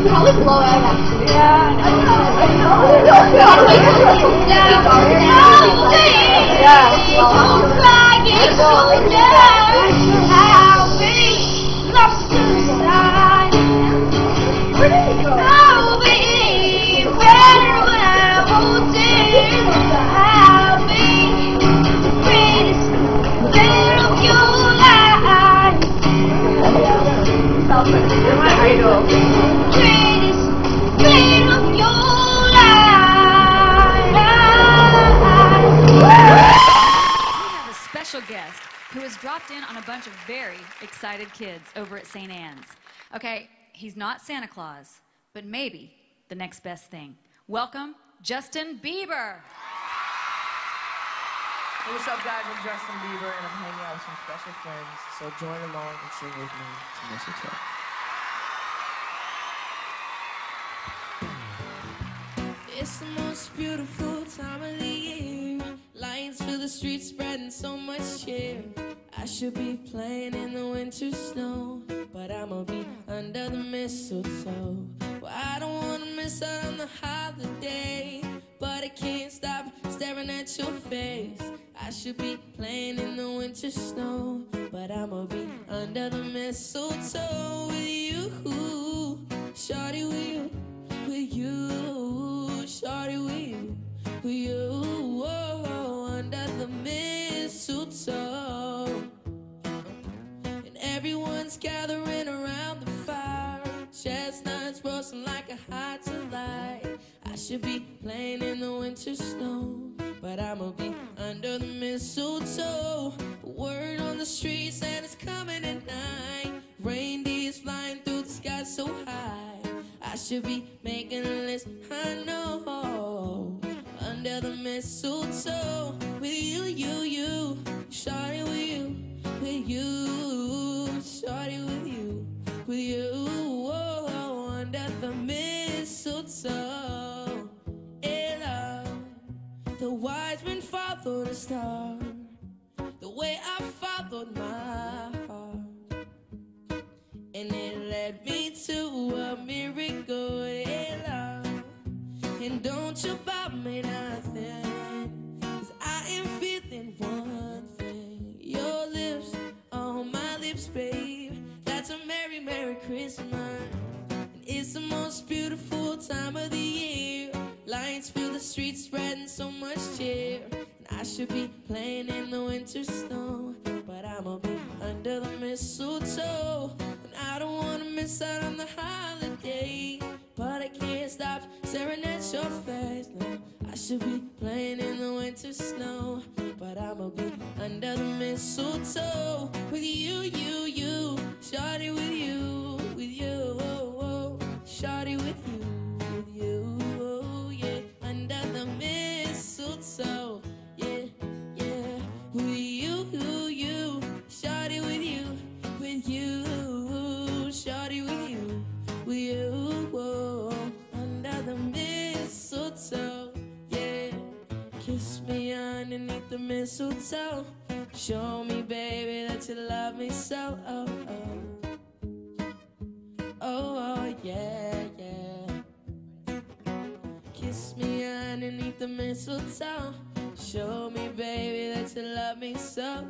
Probably blow out actually. Yeah. Guest who has dropped in on a bunch of very excited kids over at St. Anne's. Okay, he's not Santa Claus, but maybe the next best thing. Welcome, Justin Bieber. Hey, what's up, guys? I'm Justin Bieber, and I'm hanging out with some special friends, so join along and sing with me to Mistletoe. It's the most beautiful time of the year. Lights fill the streets, spreading so much cheer. I should be playing in the winter snow, but I'ma be under the mistletoe. Well, I don't wanna miss out on the holiday, but I can't stop staring at your face. I should be playing in the winter snow, but I'ma be under the mistletoe with you, shawty, with you, with you, shawty, with you, with you, whoa, under the mistletoe. And everyone's gathering around the fire, chestnuts roasting like a hot July. I should be playing in the winter snow, but I'ma be under the mistletoe. Word on the street saying it's coming at night. Reindeers flying through the sky so high. I should be making a list, I know. Under the mistletoe, with you, shawty, with you, shawty, with you, whoa, under the mistletoe. Yeah, the wise men followed a star, the way I followed my heart, and it led me to a miracle. Yeah, and don't you buy me nothing, 'cause I am feeling one thing. Your lips on my lips, babe. That's a merry, merry Christmas. And it's the most beautiful time of the year. Lights fill the streets, spreading so much cheer. And I should be playing in the winter snow, but I'ma be under the mistletoe. And I don't wanna miss out on the holiday, but I can't stop staring at your face now. I should be playing in the winter snow, but I'ma be under the mistletoe with you, shawty, with you, shawty, with you, yeah, under the mistletoe, yeah, with you, shawty, with you, shawty, with you, whoa, under the mistletoe, yeah. Kiss me underneath the mistletoe. Show me, baby, that you love me so, oh, yeah. Kiss me underneath the mistletoe. Show me, baby, that you love me so,